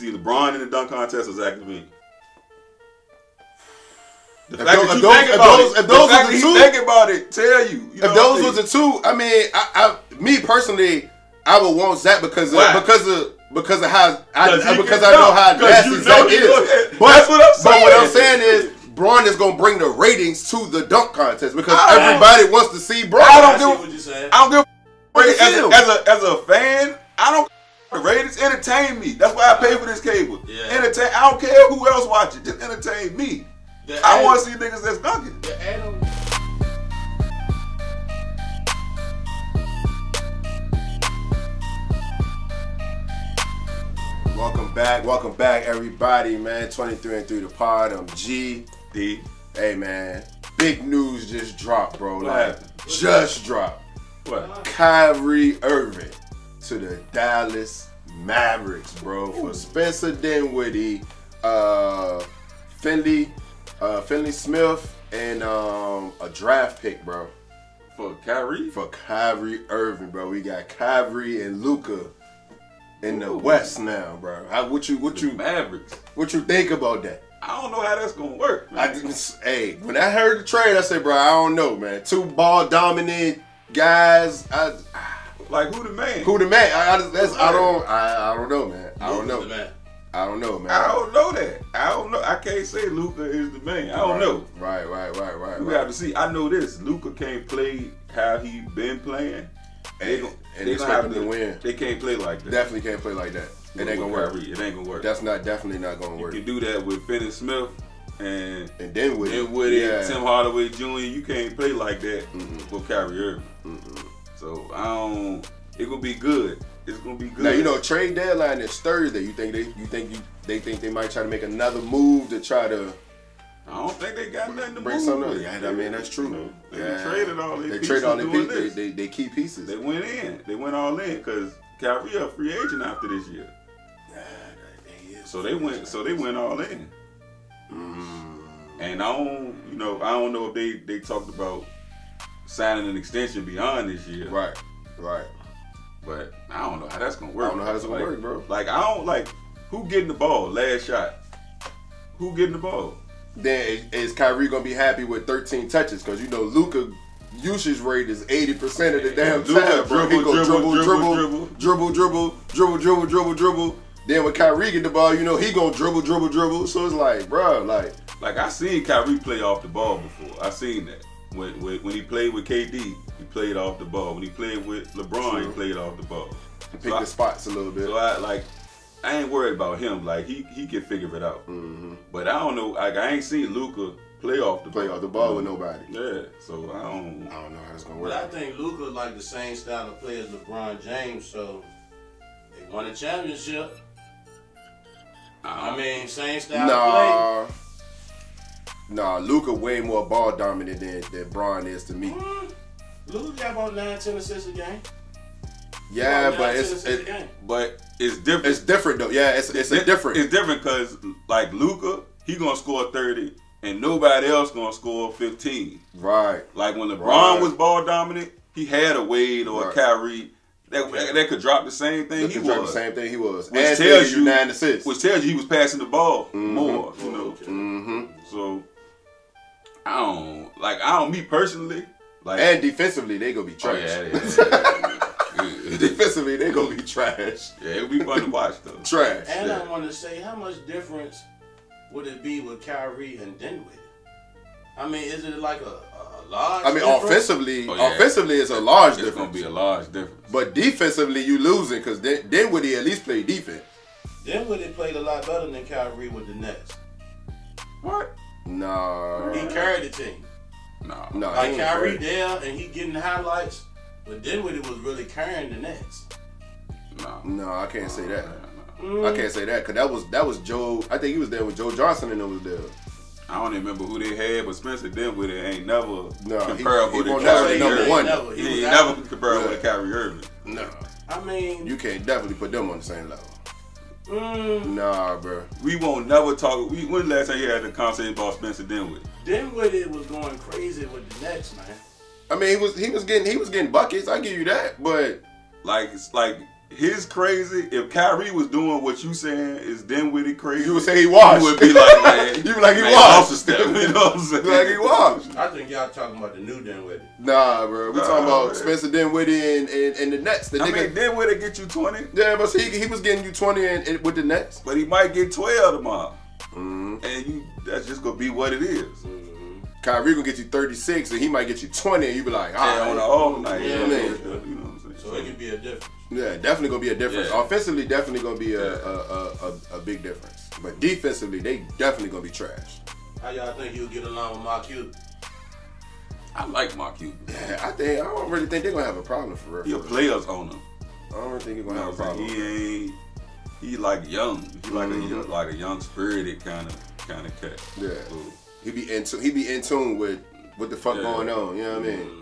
see LeBron in the dunk contest or Zach LaVine? The If fact those- that if you those- think if about those- it, if those the was fact the that two- he think about it, tell you. You know If those what was I'm the two, I mean, me personally, I would want Zach because of how because I know how nasty Zach is. But that's what I'm saying. But what I'm saying is, Braun is gonna bring the ratings to the dunk contest because everybody wants to see Braun. I I see what you're saying. don't give Film. as a fan. I don't. The ratings entertain me. That's why I pay for this cable. Yeah. Entertain. I don't care who else watch it. Just entertain me. I want to see niggas that's dunking. Welcome back, everybody, man. 23 and 3 the pod. I'm G. D. Hey, man. Big news just dropped, bro. What like, happened? just dropped. What? Kyrie Irving to the Dallas Mavericks, bro, for Spencer Dinwiddie, Finley Smith, and a draft pick, bro. For Kyrie? For Kyrie Irving, bro. We got Kyrie and Luka in the West now, bro. What you Mavericks. What you think about that? I don't know how that's gonna work. Hey, when I heard the trade, I said, bro, I don't know, man. Two ball dominant guys. Like who the man? Who the man? I don't know, man. I don't know. Man. I don't know, man. I don't know that. I don't know. I can't say Luka is the man. I don't know. Right. We have to see. I know this. Luka can't play how he been playing. They expect him to win. They can't play like that. Definitely can't play like that. It ain't gonna work. It ain't gonna work. That's definitely not gonna work. You can do that with Finney Smith and Dinwiddie, Tim Hardaway Jr. You can't play like that with Kyrie Irving. So it's gonna be good. It's gonna be good. Now trade deadline is Thursday. You think they might try to make another move to try to? I don't think they got nothing to bring move. something. Yeah, I mean that's true. They traded all their pieces. They traded all their doing pieces. this. They key pieces. They went in. They went all in because Kyrie a free agent after this year. So they went all in. And I don't know if they talked about signing an extension beyond this year. Right. But I don't know how that's gonna work. I don't know how that's gonna work, bro. Like who getting the ball? Last shot. Who getting the ball? Then is Kyrie gonna be happy with 13 touches? Because Luka usage rate is 80% of the damn time, bro. He go dribble. Then when Kyrie get the ball, he gonna dribble. So it's like, bro, like I seen Kyrie play off the ball before. I seen that when he played with KD, he played off the ball. When he played with LeBron, he played off the ball. He picked the spots a little bit. So I ain't worried about him. Like he can figure it out. But I don't know. Like I ain't seen Luka play off the ball with nobody. Yeah. So I don't know how it's gonna work. But I think Luka like the same style of play as LeBron James. So they won a championship. I mean, same style of play. Nah, Luka way more ball dominant than Bron is to me. Luka got about 9-10 assists a game. Yeah, but it's different. It's different though. Yeah, it's different. It's different because like Luka, he gonna score 30, and nobody else gonna score 15. Right. Like when LeBron was ball dominant, he had a Wade or a Kyrie that could drop the same thing he was. Which and tells you 9 assists. Which tells you he was passing the ball more. So me personally. Like, and defensively, they gonna be trash. Defensively, they gonna be trash. Yeah, it'll be fun to watch though. Trash. And I want to say, how much difference would it be with Kyrie and Dinwiddie? I mean, is it like a large? I mean, difference? offensively, it's a large difference. It's gonna be a large difference. But defensively, you losing because Dinwiddie at least played defense. Dinwiddie played a lot better than Kyrie with the Nets. What? Nah. He carried the team. No. Like Kyrie there and he getting highlights, but Dinwiddie was really carrying the Nets. No, I can't say that. I can't say that because that was Joe. I think he was there with Joe Johnson and them was there. I don't even remember who they had, but Spencer Dinwiddie ain't never he comparable to never Kyrie number one. He ain't never comparable to Kyrie Irving. No. I mean, you can't definitely put them on the same level. Nah, bro. We won't never talk. When the last time you had a conversation about Spencer Dinwiddie? Dinwiddie was going crazy with the Nets, man. I mean, he was getting buckets. I give you that, but like his crazy. If Kyrie was doing what you saying is Dinwiddie crazy, you would say he washed. You would be like, man, you would be like he man, washed. off the step. You know what I'm saying? Like he washed. I think y'all talking about the new Dinwiddie. Nah, bro. We talking about man. Spencer Dinwiddie and the Nets. The nigga, mean, Dinwiddie get you 20. yeah, but he was getting you 20 and with the Nets. But he might get 12 tomorrow. Mm-hmm. And that's just gonna be what it is. Kyrie gonna get you 36 and he might get you 20 and you be like, all right. On the off night. Yeah, You know man. what I'm saying? So it could be a difference. Yeah, definitely gonna be a difference. Yeah. Offensively, definitely gonna be a big difference. But defensively, they definitely gonna be trash. How y'all think he'll get along with Mark Cuban? I like Mark Cuban. Yeah, I don't really think they're gonna have a problem for real. He a players owner. I don't really think he's You gonna know have a what I'm problem. saying? He like young. He like a young spirited kind of cat. Yeah. So, He be in tune with what the fuck going on. You know what I mean?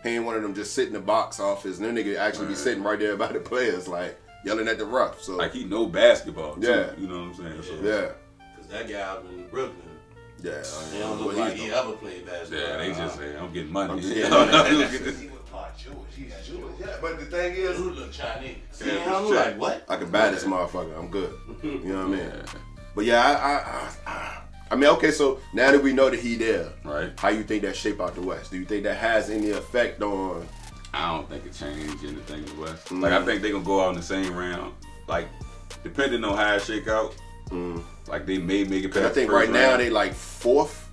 He ain't one of them just sit in the box office and then nigga actually be sitting right there by the players like yelling at the ref. So like he know basketball too. Yeah. You know what I'm saying? So, yeah, Because that guy out in Brooklyn, yeah. he don't look like he ever played basketball. Yeah, they just say I'm getting money. I'm I'm getting He was part Jewish. He's Jewish. Yeah, but the thing is, Dude look Chinese. See, Yeah, I'm for like, sure. what? I can buy this motherfucker. I'm good. You know what I mean? Yeah. But yeah, I mean, okay. So now that we know that he there, Right. how you think that shape out the West? Do you think that has any effect on? I don't think it changed anything in the West. Like I think they gonna go out in the same round. Like depending on how it shake out, like they may make it past. I think the first right now round. they like fourth.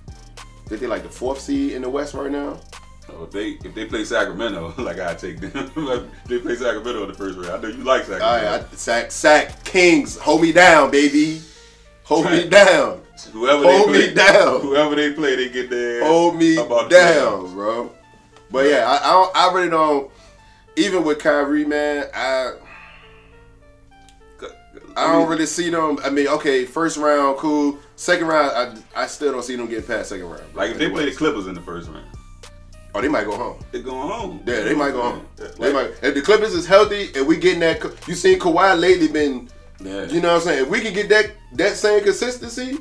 They like the fourth seed in the West right now. So if they play Sacramento, like I take them. They play Sacramento in the first round. I know you like Sacramento. All right, sack Kings, hold me down, baby. Hold me down. Whoever Hold they play, me down. Whoever they play, they get their Hold me about down, bro. But yeah, I really don't. Even with Kyrie, man, I don't really see them. I mean, okay, first round, cool. Second round, I still don't see them getting past second round. Like if they play the Clippers in the first round, oh, they might go home. they're going home. Yeah, they might go home. They Like, might. If the Clippers is healthy and we getting that, you seen Kawhi lately been. yeah. You know what I'm saying? If we can get that same consistency,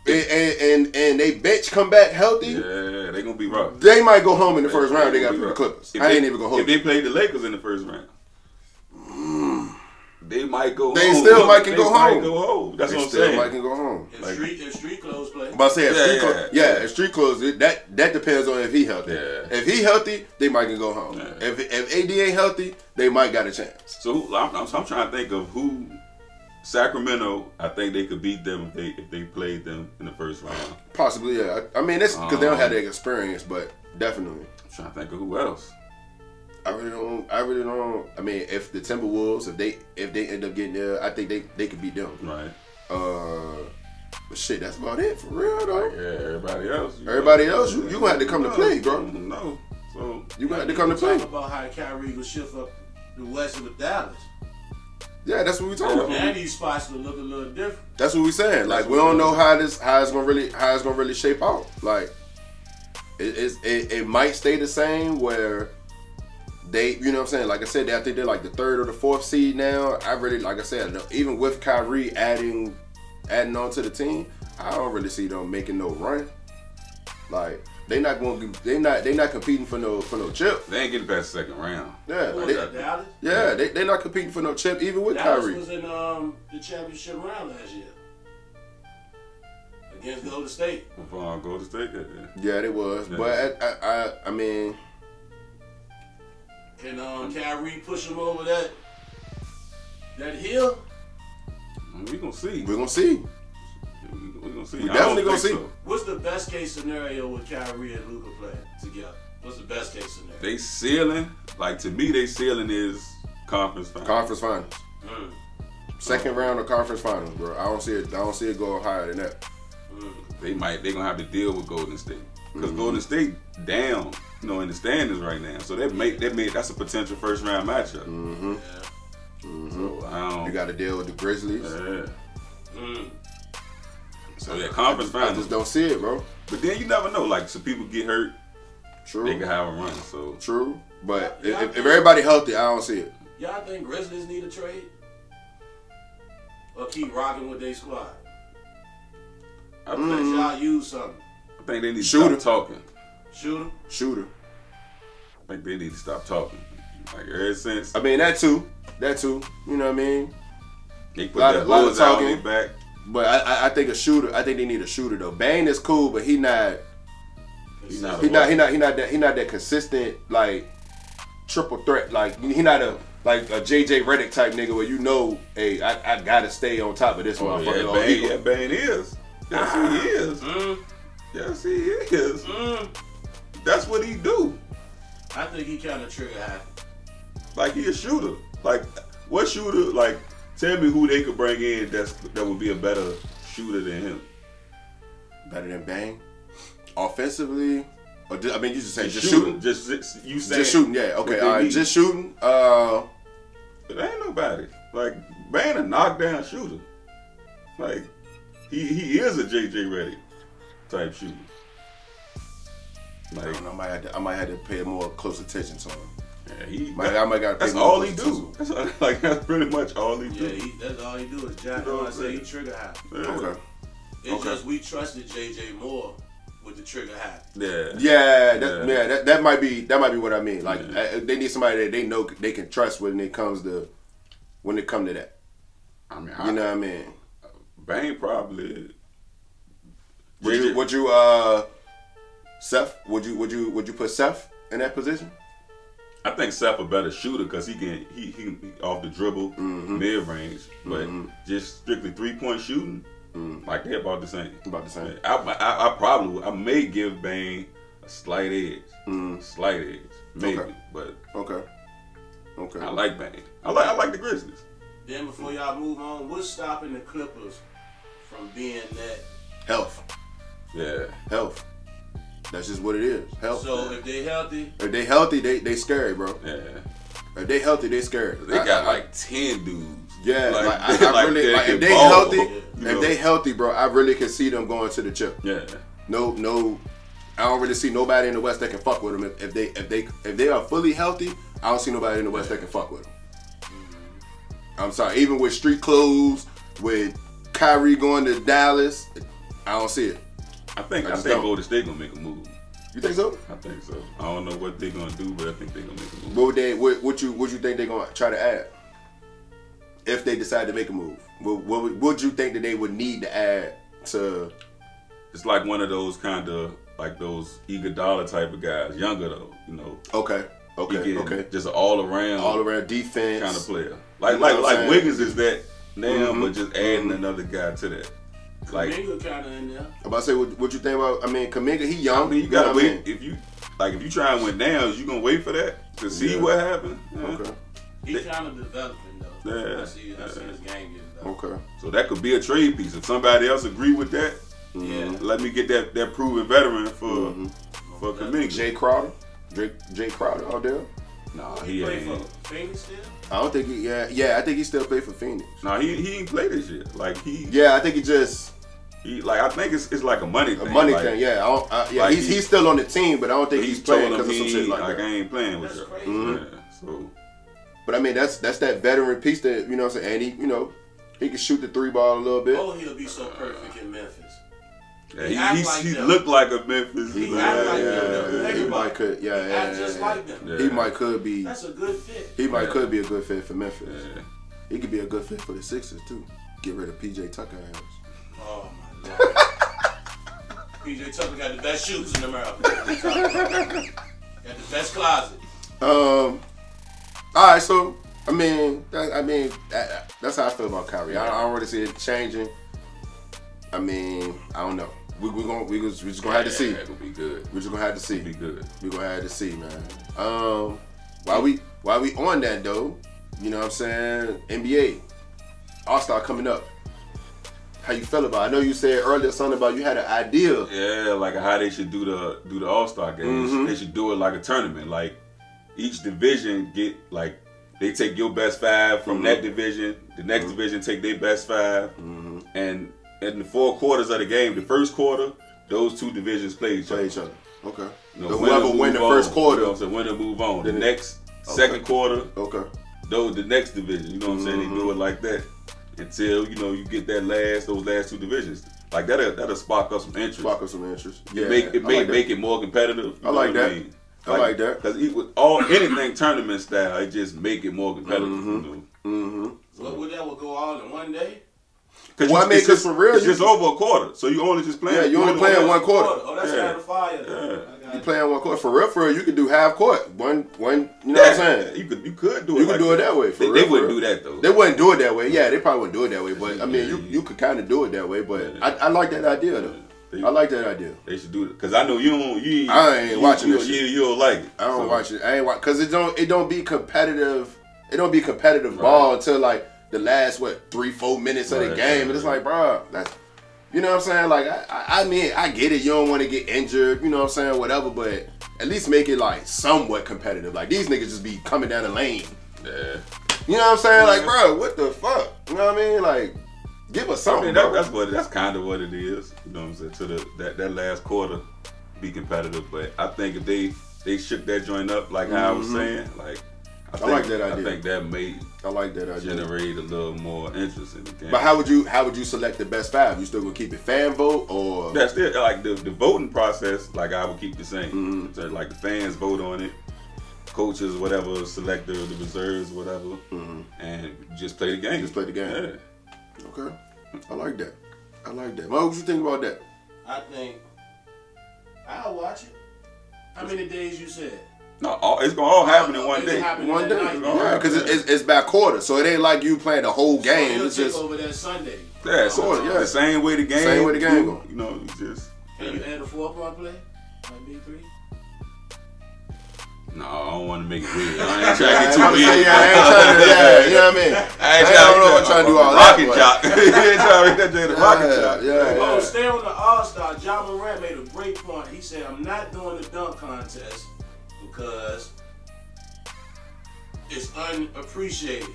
and they bench come back healthy, Yeah, they gonna be rough. they might go home in the first round. They got gonna to be the rough. Clippers. If I they- ain't even gonna hold If they played the Lakers in the first round, they might go They home. still might can They go might home. go home. That's They what I'm still saying. might can go home. If street clothes play. I'm about to say, if Yeah, street yeah, clothes, yeah. if street clothes, that depends on if he healthy. Yeah. If he healthy, they might can go home. Yeah. If AD ain't healthy, they might got a chance. So I'm trying to think of who Sacramento. I think they could beat them if they played them in the first round. Possibly, yeah. I mean, it's because they don't have that experience, but definitely. I'm trying to think of who else. I really don't. I mean, if the Timberwolves, if they end up getting there, I think they could beat them. Right. But shit, that's about it for real though. Yeah, everybody else. You gonna have to come to play, bro. No. So You gonna have to come to play. Talk about how Kyrie will shift up the West with Dallas. Yeah, that's what we talking about. And these spots will look a little different. That's what we saying. Like we don't know how it's gonna really shape out. Like it might stay the same where they, you know what I'm saying? Like I said, I think they're like the third or the fourth seed now. I really, like I said, even with Kyrie adding on to the team, I don't really see them making no run. Like they not competing for no chip. they ain't getting past the second round. Yeah, What was that, Dallas? they're not competing for no chip even with Dallas Kyrie. was in the championship round last year against Golden State. Before Golden State, yeah. Yeah, they was. Yeah. But I mean, Can Kyrie push him over that hill? We gonna see. we're gonna see. We gonna see. We I definitely don't gonna think see. so. What's the best case scenario with Kyrie and Luka playing together? What's the best case scenario? They ceiling, like to me, they ceiling is conference final. Conference finals. Mm. Second round of conference finals, bro. I don't see it going higher than that. They gonna have to deal with Golden State Mm-hmm. because Golden State down, in the standings right now. So that's a potential first round matchup. Mm-hmm. Yeah. So I don't. You got to deal with the Grizzlies. Yeah. Mm. So yeah, conference I finals. just don't see it, bro. But then you never know. Like some people get hurt, True. they can have a run. So True. But Yeah, if everybody healthy, I don't see it. Y'all think Grizzlies need a trade? Or keep rocking with their squad? I Let think, y'all use something. I think they need to Shooter. stop talking. Shoot 'em. Shooter. I think they need to stop talking. Like ever since. I mean that too. You know what I mean? They put that bullseye on their back. But I think a shooter. I think they need a shooter though. Bane is cool, but he not that consistent like triple threat. Like he not a JJ Redick type nigga where you know, hey, I gotta stay on top of this motherfucker. Yeah, Bane is. Yes, he is. Yes, he is. That's what he do. I think he kind of trigger happy. Like he a shooter. Like what shooter? Like tell me who they could bring in that would be a better shooter than him. Better than Bane? Offensively? Or I mean, you just say just shooting. Just saying shooting. Yeah. Okay. All right. Just shooting. It ain't nobody. Like Bane a knockdown shooter. Like he is a JJ Redick type shooter. Like, I don't know, I might have to pay more close attention to him. Yeah, I might gotta pay that's more all he do. That's pretty much all he do. Yeah, that's all he do is jack. You know what I say? He trigger happy. Yeah. Okay. It's just we trusted JJ more with the trigger happy. That might be what I mean. Like they need somebody that they know they can trust when it come to that. I mean, you know what I mean? Bane probably. Would you Seth? Would you put Seth in that position? I think Seth a better shooter because he off the dribble, mid range, but just strictly 3-point shooting, like they're about the same. About the same. I may give Bane a slight edge, maybe, okay. But okay. I like Bane. I like the Grizzlies. Then before y'all move on, what's stopping the Clippers from being that? Health. Yeah. Health. That's just what it is. Health. So if they healthy, they scary, bro. Yeah. If they healthy, they scary. They got like 10 dudes. Yeah, I really if they healthy, if they healthy, bro, I really can see them going to the chip. Yeah. No, I don't really see nobody in the West that can fuck with them. If they are fully healthy, I don't see nobody in the West that can fuck with them. I'm sorry, even with street clothes, with Kyrie going to Dallas, I don't see it. I think Golden State gonna make a move. You think so? I think so. I don't know what they're gonna do, but I think they're gonna make a move. What you think they're gonna try to add? If they decide to make a move, what would you think that they would need to add to? It's like one of those kind of like those Iguodala type of guys, younger though, you know. Okay. Just an all around defense kind of player. Like Wiggins is that now, but just adding another guy to that. Like Kuminga kind of in there. I'm about to say, what you think about? I mean, Kuminga, he young. I mean, you gotta wait. If you try and win now, you gonna wait for that to see what happened. Yeah. Okay. He kind of developing though. Yeah. I see his game getting better. Okay. So that could be a trade piece. If somebody else agree with that, let me get that proven veteran for Kuminga. Jay Crowder out there. Nah, he ain't. For Phoenix still? I don't think he. Yeah, I think he still played for Phoenix. Nah, he ain't played this year. Like he. Yeah, I think he just. I think it's like a money thing. A money thing, yeah. He's still on the team, but I don't think he's playing because of some shit like that. I ain't playing with you. Yeah, so. But I mean, that's that veteran piece that you know what I'm saying. And he can shoot the 3 ball a little bit. Oh, he'll be so perfect in Memphis. Yeah, he looked like a Memphis. He act like them. He might could. He act just like them. Yeah. He might could be. That's a good fit. He could be a good fit for Memphis. Yeah. He could be a good fit for the Sixers too. Get rid of PJ Tucker ass. Oh my Lord. PJ Tucker got the best shoes in America. Got the best closet. All right, so I mean, that's how I feel about Kyrie. I don't really see it changing. I mean, I don't know. We just gonna have to see. It'll be good. We're just gonna have to see. It'll be good. We're gonna have to see, man. While we on that though, you know what I'm saying? NBA All-Star coming up. How you feel about it? I know you said earlier something about you had an idea. Yeah, like how they should do the All-Star games. They should do it like a tournament. Like each division get like they take your best 5 from that division. The next division take their best 5, and in the 4 quarters of the game, the first quarter, those 2 divisions play each other. Okay. You know, whoever win the first quarter, you know what I'm saying, winner move on. The next second quarter, though the next division. You know what I'm saying? They do it like that until you get those last 2 divisions. Like that'll spark up some interest. Yeah. It may make it more competitive. I like that. I like that. Because with anything tournament style, it just make it more competitive. You know? Would that go all in one day? Because for real, it's just over a quarter, so you only just playing. Yeah, you only playing one quarter. Oh, that's kind of fire. Yeah. You playing one quarter for real. You could do half court. One. You know what I'm saying? You could do it. You could do it that way. They wouldn't do that though. They wouldn't do it that way. Yeah, they probably wouldn't do it that way. But I mean, you could kind of do it that way. But I like that idea though. I like that idea. They should do it because I know you don't. I ain't watching this shit. You don't like it. I don't watch it. I ain't watch because it don't be competitive. It don't be competitive ball until like the last 3-4 minutes of the game, and it's like, bro, that's, you know what I'm saying? Like, I mean, I get it. You don't want to get injured, you know what I'm saying? Whatever, but at least make it like somewhat competitive. Like these niggas just be coming down the lane. Yeah. You know what I'm saying? Like, bro, what the fuck? You know what I mean? Like, give us something. I mean, that's kind of what it is. You know what I'm saying? To that last quarter, be competitive. But I think if they shook that joint up like how I was saying, like. I like that idea. I think that may generate a little more interest in the game. But how would you select the best 5? You still gonna keep it fan vote or? That's it. Like the voting process, like I would keep the same. So like the fans vote on it, coaches, whatever, select the reserves, whatever, and just play the game. Just play the game. Yeah. Okay. I like that. Mo, what you think about that? I think I'll watch it. How many days you said? No, it's gonna all happen in one day. One day, yeah, because it's by quarter, so it ain't like you playing the whole game. So it's just over that Sunday. Yeah, so the same way the game. Same way the game go. You know, you just. Can you add a 4-point play? Like B3? No, I don't want to make it weird. I ain't trying to get too weird. I ain't trying to, you know what I mean? I don't know what I'm trying to do all that. Rocket jock. You ain't trying to make that joint a rocket jock. Oh, stay on the All-Star. Ja Morant made a great point. He said, I'm not doing the dunk contest because it's unappreciated.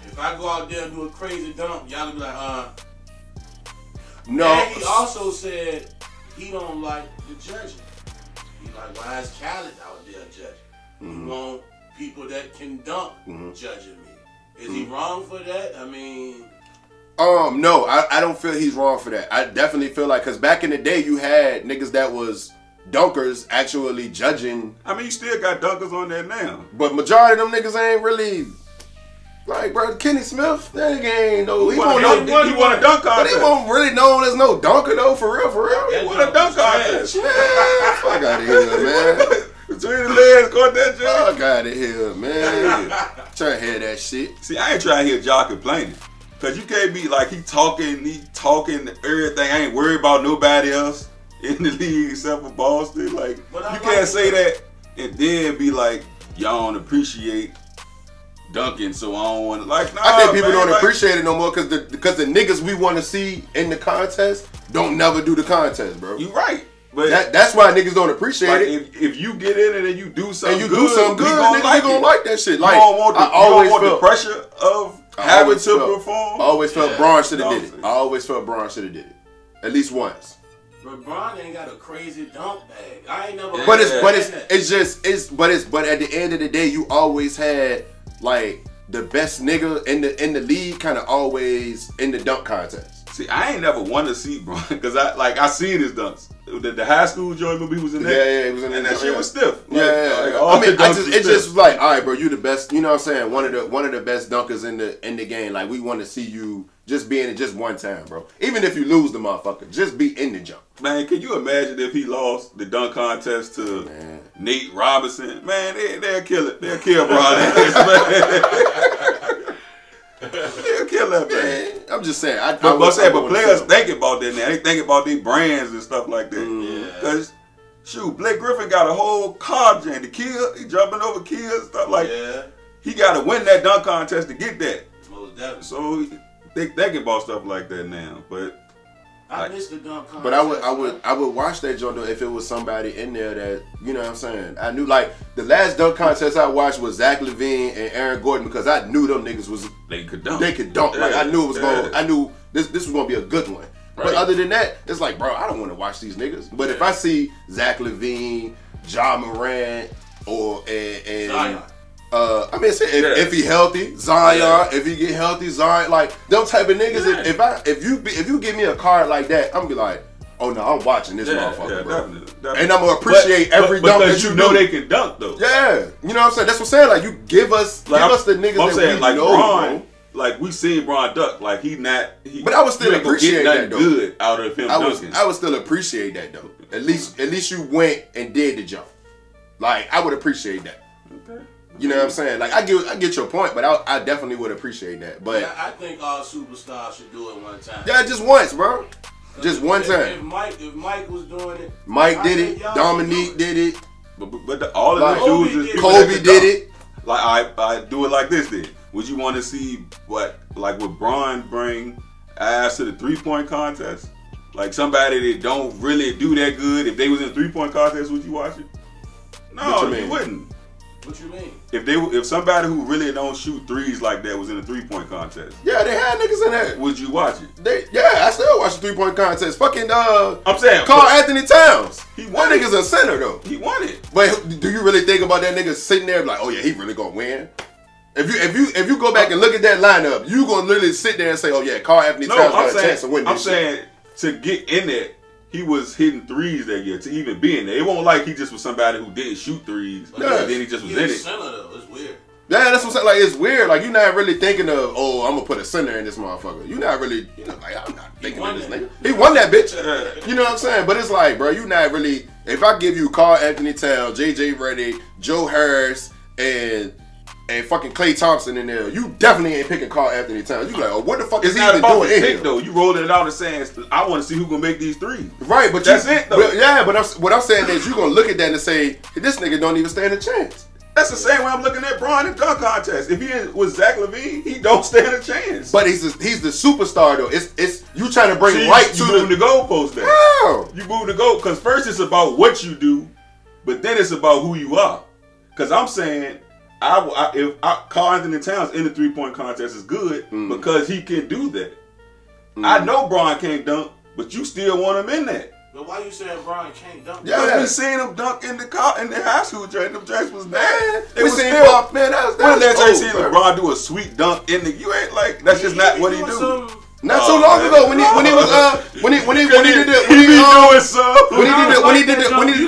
If I go out there and do a crazy dunk, y'all will be like, No. And he also said he don't like the judging. He like, why is Khaled out there judging? He want people that can dunk judging me. Is he wrong for that? I mean... No, I don't feel he's wrong for that. I definitely feel like, because back in the day, you had niggas that was dunkers actually judging. I mean, you still got dunkers on there now. But majority of them niggas ain't really... Like, bro, Kenny Smith, that nigga ain't no... He won a dunk contest. But he won't really known as no dunker, though, for real. He won a dunk contest. Man, fuck out of here, man. Between the legs, caught that joint. Fuck out of here, man. Trying to hear that shit. See, I ain't trying to hear Ja complaining. Because you can't be like, he talking everything. I ain't worried about nobody else in the league except for Boston. Like, you can't say that and then be like, y'all don't appreciate dunking, so I don't want to. Like, nah, I think people don't appreciate it no more because the niggas we want to see in the contest don't never do the contest, bro. You right. But that's why niggas don't appreciate it. If you get in it and you do something good, niggas gonna like that shit. Like, you don't want the pressure of having to perform. I always felt Bron should have did it. I always felt Bron should have did it. At least once. But Bron ain't got a crazy dunk bag. I ain't never. But at the end of the day, you always had like the best nigga in the league, kind of always in the dunk contest. See, I ain't never wanted to see Bron because I seen his dunks. The high school joint, remember he was in there? Yeah, he was in there. And that shit was stiff. I mean, it's just like, all right, bro, you the best. You know what I'm saying? One of the best dunkers in the game. Like, we want to see you just be in it just one time, bro. Even if you lose the motherfucker, just be in the jump. Man, can you imagine if he lost the dunk contest to Nate Robinson? Man, they'll kill it. They'll kill Bron. They'll kill that man. I'm just saying. But players think about that now. They think about their brands and stuff like that. Because, shoot, Blake Griffin got a whole car jam. The kid, he jumping over kids and stuff like that. He got to win that dunk contest to get that. Most definitely. So they think about stuff like that now. But I missed the dunk contest. But I would watch that joint though if it was somebody in there that, you know what I'm saying. I knew, like, the last dunk contest I watched was Zach LaVine and Aaron Gordon because I knew them niggas was they could dunk. Like, I knew it was going. I knew this was gonna be a good one. Right. But other than that, it's like, bro, I don't want to watch these niggas. But if I see Zach LaVine, Ja Morant, or Zion. I mean, if he healthy, Zion. If he get healthy, Zion. Like them type of niggas. If you give me a card like that, I'm gonna be like, oh no, I'm watching this motherfucker, bro. Definitely. And I'm gonna appreciate every dunk that you know they can dunk though. Yeah, you know what I'm saying. That's what I'm saying. Like you give us the niggas I'm that saying, we like know. Bron, like we seen Bron dunk. Like but I would still appreciate that though. Good out of him dunking. I would still appreciate that though. At least you went and did the jump. Like I would appreciate that. Okay. You know what I'm saying? Like I get your point, but I definitely would appreciate that. But yeah, I think all superstars should do it one time. Yeah, just once, bro. Just one time. If Mike was doing it, Mike did it. Dominique did it. But all of the dudes is Kobe did it. Like I do it like this. Then would you want to see would Bron bring ass to the 3-point contest? Like somebody that don't really do that good. If they was in a 3-point contest, would you watch it? No, you wouldn't. What you mean? If somebody who really don't shoot threes like that was in a 3-point contest, yeah, they had niggas in there. Would you watch it? I still watch the 3-point contest. Fucking I'm saying Karl Anthony Towns. He won. That nigga's a center though. He won it. But do you really think about that nigga sitting there like, oh yeah, he really gonna win? If you go back and look at that lineup, you gonna literally sit there and say, oh yeah, Karl Anthony Towns got a chance to win this shit. I'm saying to get in there, he was hitting threes that year to even be in there. It wasn't like he just was somebody who didn't shoot threes. Yeah. And then he just was in it. Center though. It's weird. Yeah, that's what I'm saying. Like it's weird. Like you're not really thinking of, oh, I'm gonna put a center in this motherfucker. You're not really, like I'm not thinking of this nigga. He won that bitch. You know what I'm saying? But it's like, bro, you not really. If I give you Karl Anthony Towns, JJ Redick, Joe Harris, and fucking Klay Thompson in there, you definitely ain't picking Karl Anthony Towns. You like, oh, what the fuck is he even doing in here? Though you rolling it out and saying, I want to see who gonna make these threes. Right, but that's it though. But what I'm saying is, you gonna look at that and say, this nigga don't even stand a chance. That's the same way I'm looking at Bron in dunk contest. If he was Zach LaVine, he don't stand a chance. But he's the superstar though. It's you trying to bring you move the goalpost there. Wow. You move the goal because first it's about what you do, but then it's about who you are. Because I'm saying, if Karl Anthony Towns in the 3-point contest is good because he can do that. I know Bron can't dunk, but you still want him in there. But why you saying Bron can't dunk? Yeah, we seen him dunk in the high school joint. Them joints was bad. We seen Pop, man. That was seen LeBron do a sweet dunk in the. You ain't like that's just not what he do. Not too long ago when he did the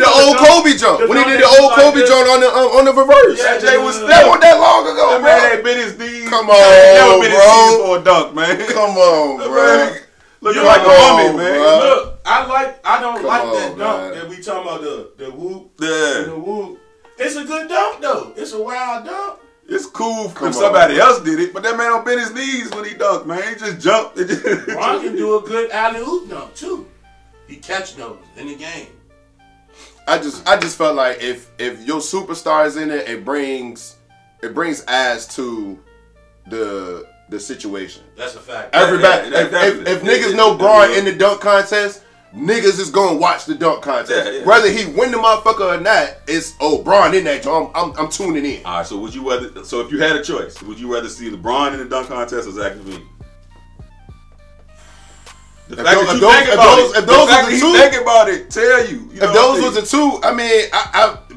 old Kobe jump. When he did the old Kobe jump on the reverse. Yeah, Jay was that wasn't that long ago, man. That man bit his knees. Come on, bro. Bit his knees for a dunk, man. Come on, bro. Looking like a mummy, man. Look, I don't like that dunk that we talking about the whoop. Yeah. The whoop. It's a good dunk though. It's a wild dunk. It's cool if somebody else did it, but that man don't bend his knees when he dunked, man. He just jumped. Bron can do a good alley-oop dunk too. He catch those in the game. I just felt like if your superstar is in it, it brings ass to the situation. That's a fact. Everybody, if niggas know Bron in the dunk contest, niggas is gonna watch the dunk contest. Whether he win the motherfucker or not, it's Bron in that joint. I'm tuning in. All right, so would you rather? So if you had a choice, would you rather see LeBron in the dunk contest or Zach LaVine? The fact that you think about it, tell you. If those was the two, I mean,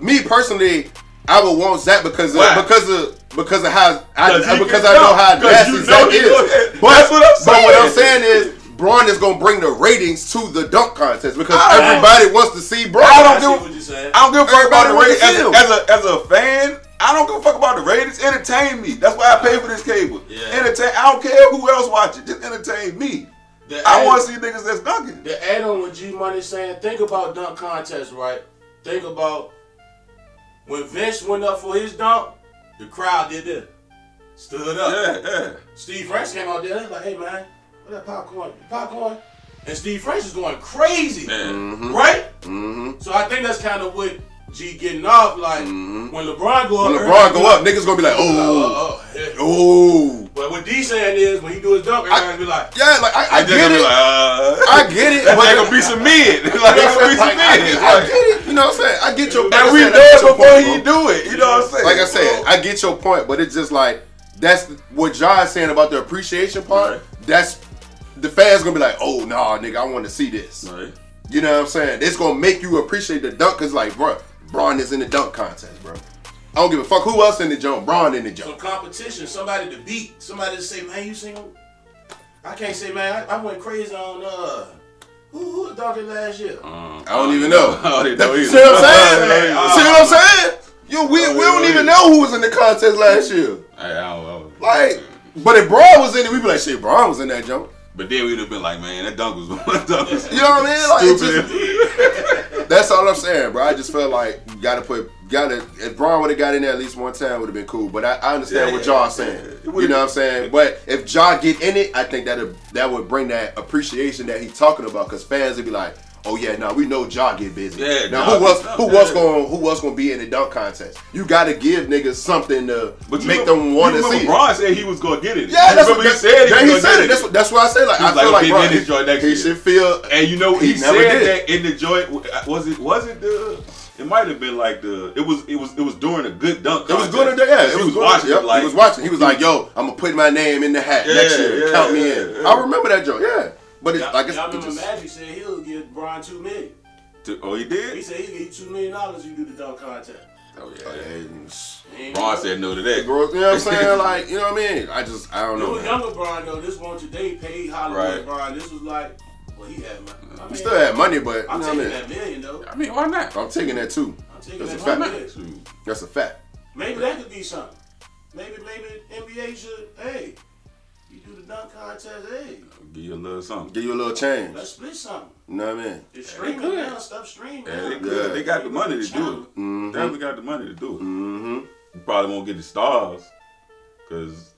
me personally, I would want Zach because of how I know how nasty Zach is. But that's what I'm saying. But what I'm saying is, Bron is gonna bring the ratings to the dunk contest because everybody wants to see Bron. I don't give a fuck about the ratings. As a fan, I don't give a fuck about the ratings. Entertain me. That's why I pay for this cable. Yeah. Entertain. I don't care who else watch it. Just entertain me. I want to see niggas that's dunking. The add on with G Money saying, think about dunk contests, right? Think about when Vince went up for his dunk, the crowd did this. Stood up. Yeah. Steve Francis came out there like, hey man, what that popcorn? And Steve Francis is going crazy. Right? So I think that's kind of what G getting off, like when LeBron go up, niggas gonna be like, oh. But what D saying is when he do his dunk, everybody be like, yeah, like I get it. I get it. But they gonna be some mid. I get it. You know what I'm saying? I get your point. And we know it before he do it. You know what I'm saying? Like I said, I get your point, but it's just like that's what John's saying about the appreciation part. Right. That's the fans gonna be like, oh nah, nigga, I want to see this. Right. You know what I'm saying? It's gonna make you appreciate the dunk, cause like, bro, Bron is in the dunk contest, bro. I don't give a fuck who else in the jump. Bron in the jump. Some competition, somebody to beat, somebody to say, man, you sing. I can't say, man, I went crazy on Who was dunking last year? I don't even know. I don't know either. See what I'm saying? See what I'm saying? Yo, we don't even know who was in the contest last year. I don't know. Like, but if Braun was in it, we'd be like, shit, Braun was in that jump. But then we'd have been like, man, that dunk was stupid. You know what I mean? Like, just, that's all I'm saying, bro. I just felt like you gotta. If Braun would have got in there at least one time, would have been cool. But I understand what y'all saying. You know what I'm saying? But if Ja get in it, I think that would bring that appreciation that he's talking about. Because fans would be like, oh yeah, now we know Ja get busy. Yeah. Now who was gonna be in the dunk contest? You gotta give niggas something to make them want to see. Braun said he was gonna get it. Yeah, that's what he said. That's why I say like I feel like Braun, he should feel. And you know he said that in the joint. Was it the? It might have been like it was during a good dunk contest. It was good. Yeah, he was watching. Yep, he was watching. He was like, "Yo, I'm gonna put my name in the hat next year. Count me in." Yeah. I remember that joke. Yeah, but it's like y'all remember Magic said he'll give Braun $2 million. Oh, he did. He said he'll give you $2 million if you do the dunk contest. Oh yeah. Braun said no to that. Bro, you know what I'm saying? Like, you know what I mean? I don't know. It was younger Braun though. This one today paid Hollywood Braun. This was like. Well, he had money. He still had money, but I'm taking that million though. I mean, why not? I'm taking that too. That's a fact. That's a fact. Maybe that could be something. Maybe NBA should. Hey, you do the dunk contest. Hey, give you a little something. Give you a little change. Let's split something. You know what I mean? It's streaming now. Stop streaming. Yeah, they good. They got the money to do it. Definitely got the money to do it. You probably won't get the stars, cause.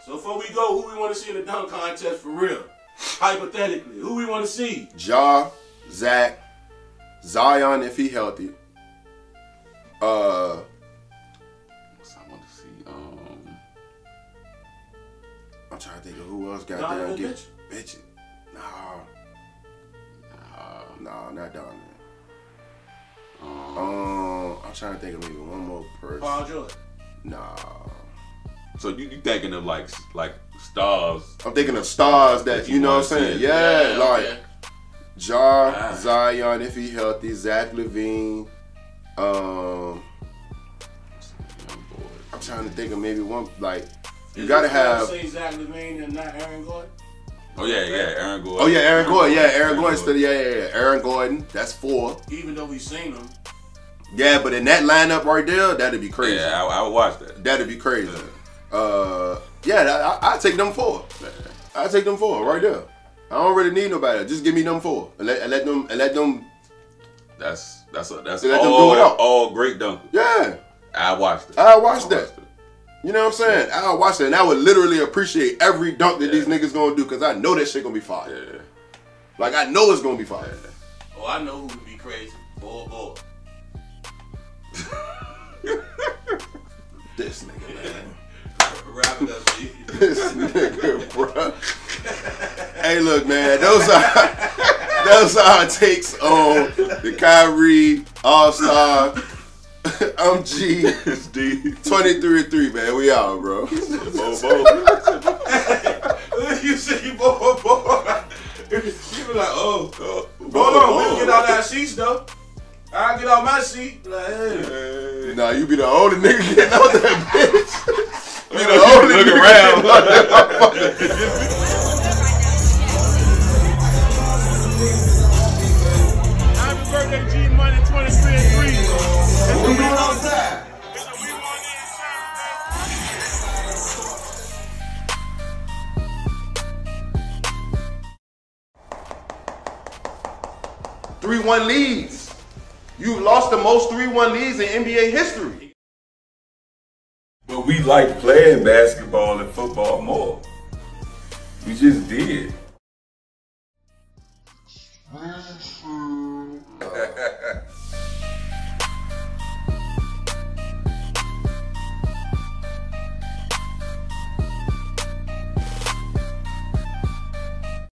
So before we go, who we want to see in the dunk contest for real? Hypothetically, who we want to see? Ja, Zach, Zion if he healthy. I want to see. I'm trying to think of who else got there and get bitch. No, not Donovan. I'm trying to think of maybe one more person. Paul George. Nah. So you thinking of like stars? I'm thinking of stars that you know what I'm saying. Yeah, like Ja, Zion if he healthy, Zach LaVine. I'm trying to think of maybe one like you gotta have. Say Zach LaVine and not Aaron Gordon. Oh yeah, Aaron Gordon. Oh yeah, Aaron Gordon. Yeah, Aaron Gordon still. Yeah. Aaron Gordon. That's 4. Even though we've seen him. Yeah, but in that lineup right there, that'd be crazy. Yeah, I would watch that. That'd be crazy. I'd take them 4. I'd take them 4 right there. I don't really need nobody. Just give me them 4 and let them. That's all, all great dunkers. Yeah, I watched it. I watched that. You know what I'm saying? I'll watch it and I would literally appreciate every dunk that these niggas gonna do because I know that shit gonna be fire. Yeah. Like I know it's gonna be fire. Oh, I know who would be crazy. Boy. This nigga, man. Wrap it up, G. This nigga, bro. Hey, look, man. Those are our takes on the Kyrie All-Star. I'm G. It's D. 23-3, man. We out, bro. You say boy. You be like, oh. Hold on, we can get out our seats, though. I'll get out my seat. Like, hey. Nah, you be the only nigga getting out that bitch. You the only look nigga around. Happy birthday, G Money 23-3. We going outside. 3-1 leads. You lost the most 3-1 leads in NBA history. But we like playing basketball and football more. We just did.